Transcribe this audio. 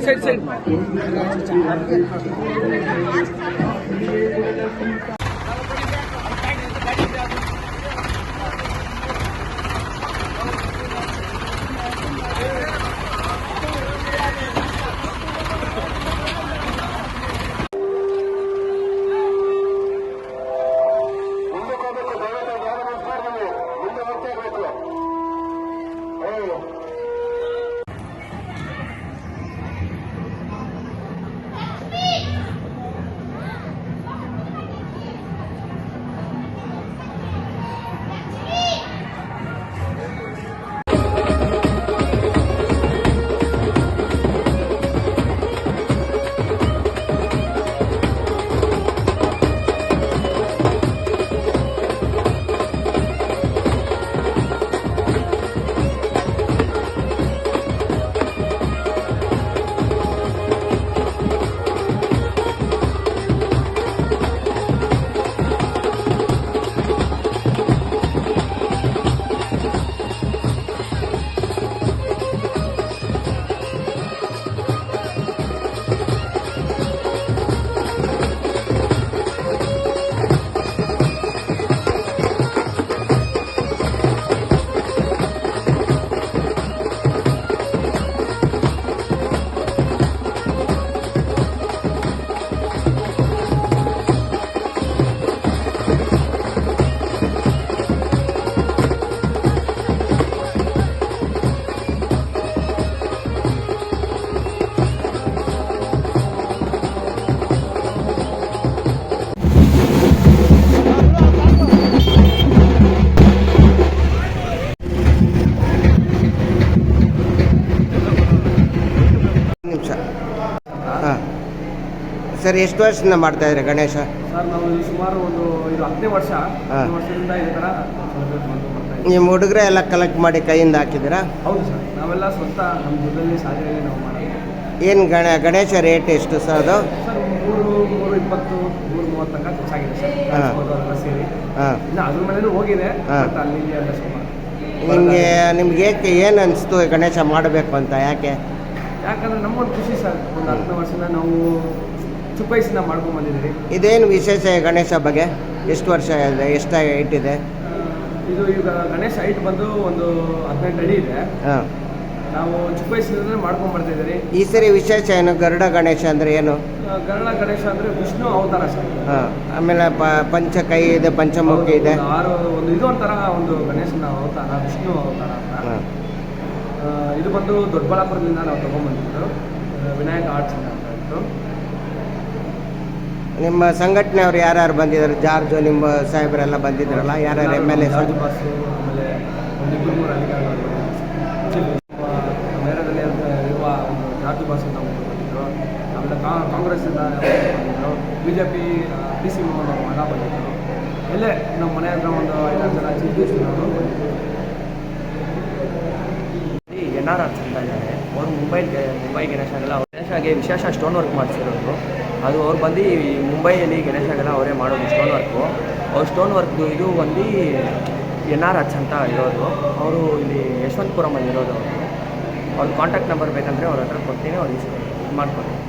Side sir ಎಷ್ಟು ವರ್ಷದಿಂದ ಮಾಡ್ತಾ ಇದ್ದಾರೆ ಗಣೇಶ? ಸರ್ ನಾವು ಸುಮಾರು ಒಂದು 10ನೇ ವರ್ಷ ವರ್ಷದಿಂದ ಈ ಥರ ನಿಮ್ಮ ಹುಡುಗರೇ ಎಲ್ಲ ಕಲೆಕ್ಟ್ ಮಾಡಿ ಕೈಯಿಂದ ಹಾಕಿದ್ದೀರಾ? ಹೌದು ಸರ್, ನಾವೆಲ್ಲ ಸ್ವಂತ ನಮ್ಮ ದುಡ್ಡಲ್ಲಿ ಸಾಧನೆಯಲ್ಲಿ ನಾವು ಮಾಡೋದು. ಏನು ಗಣೇಶ ರೇಟ್ ಎಷ್ಟು ಸರ್ ಅದು? ಸರ್ 320 330 ತನಕ ಹೆಚ್ಚಾಗಿದೆ ಸರ್ ಸೇರಿ. ಇನ್ನು ಅದ್ರ ಮೇಲೆ ಹೋಗಿದೆ ಅಲ್ಲಿ ಎಲ್ಲ ಸುಮಾರು. ನಿಮ್ಗೆ ಏನು ಅನಿಸ್ತು ಗಣೇಶ ಮಾಡಬೇಕು ಅಂತ? ಯಾಕಂದ್ರೆ ನಮ್ಮೊಂದು ಖುಷಿ ಸರ್, ಒಂದು 10ನೇ ವರ್ಷದಿಂದ ನಾವು ಚಿಕ್ಕ ವಯಸ್ಸಿಂದ ಮಾಡ್ಕೊಂಡು ಬಂದಿದ್ದೀರಿ. ಇದೇನು ವಿಶೇಷ ಗಣೇಶ ಬಗ್ಗೆ? ಎಷ್ಟು ವರ್ಷ ಇದೆ, ಎಷ್ಟು ಹೈಟ್ ಇದೆ ಇದು? ಈಗ ಗಣೇಶ ಹೈಟ್ ಬಂದು ಒಂದು 18 ಅಡಿ ಇದೆ. ನಾವು ಚಿಕ್ಕ ವಯಸ್ಸಿನಿಂದ ಮಾಡ್ಕೊಂಡು ಬರ್ತಿದ್ದೀರಿ. ಈ ಸರಿ ವಿಶೇಷ ಏನು? ಗರುಡ ಗಣೇಶ ಅಂದರೆ ಏನು? ಗರುಡ ಗಣೇಶ ಅಂದರೆ ವಿಷ್ಣು ಅವತಾರ ಸರ್. ಆಮೇಲೆ ಪಂಚ ಕೈ ಇದೆ, ಪಂಚಮುಖಿ ಇದೆ. ಇದೊಂಥರ ಒಂದು ಗಣೇಶನ ಅವತಾರ, ವಿಷ್ಣು ಅವತಾರ ಅಂತ. ಇದು ಬಂದು ದೊಡ್ಡಬಳ್ಳಾಪುರದಿಂದ ನಾವು ತೊಗೊಂಡ್ಬಂದಿದ್ದು, ವಿನಾಯಕ ಆರ್ಟ್ಸ್ ಅಂತ ಇತ್ತು. ನಿಮ್ಮ ಸಂಘಟನೆಯವರು ಯಾರ್ಯಾರು ಬಂದಿದ್ದಾರೆ? ಜಾರ್ಜು ನಿಮ್ಮ ಸಾಹೇಬರೆಲ್ಲ ಬಂದಿದ್ರಲ್ಲ, ಯಾರ್ಯಾರು MLA? ಜಾರ್ಜು ಬಾಸು, ಆಮೇಲೆ ಒಂದು 2-3 ಅಧಿಕಾರಿಗಳು, ಮೇರದಲ್ಲಿ ಇರುವ ಒಂದು ಜಾರ್ಜು ಬಾಸು ಅಂತ ಬಂದಿದ್ದರು. ಆಮೇಲೆ ಕಾಂಗ್ರೆಸ್ಸಿಂದ ಬಂದಿದ್ದರು, BJP DC ಮೊಹಮ್ಮದ್ ಅವ್ರ ಮಗ ಬಂದಿದ್ದರು. ಎಲ್ಲೇ ನಮ್ಮ ಮನೆ ಹತ್ರ ಒಂದು 5-6 ಜನ ಚೀಫ್ ಗೆಸ್ಟ್ನವರು ಬಂದಿದ್ದರು. NR ಅಂತ ಇದ್ದಾರೆ. ಅವರು ಮುಂಬೈ ಗಣೇಶಗೆಲ್ಲ ಗಣೇಶಗೆ ವಿಶೇಷ ಸ್ಟೋನ್ ವರ್ಕ್ ಮಾಡಿಸಿರೋದು. ಅದು ಅವ್ರು ಬಂದು ಮುಂಬೈಯಲ್ಲಿ ಗಣೇಶಗೆಲ್ಲ ಅವರೇ ಮಾಡೋದು ಸ್ಟೋನ್ ವರ್ಕು. ಅವ್ರು ಸ್ಟೋನ್ ವರ್ಕ್ದು ಇದು ಒಂದು NR ಅಂತ ಇರೋದು. ಅವರು ಇಲ್ಲಿ ಯಶವಂತಪುರಮಲ್ಲಿ ಇರೋದು. ಅವ್ರ ಕಾಂಟ್ಯಾಕ್ಟ್ ನಂಬರ್ ಬೇಕಂದರೆ ಅವ್ರ ಹತ್ರ ಕೊಡ್ತೀನಿ, ಅವ್ರು ಮಾಡ್ಕೊಡ್ತೀನಿ.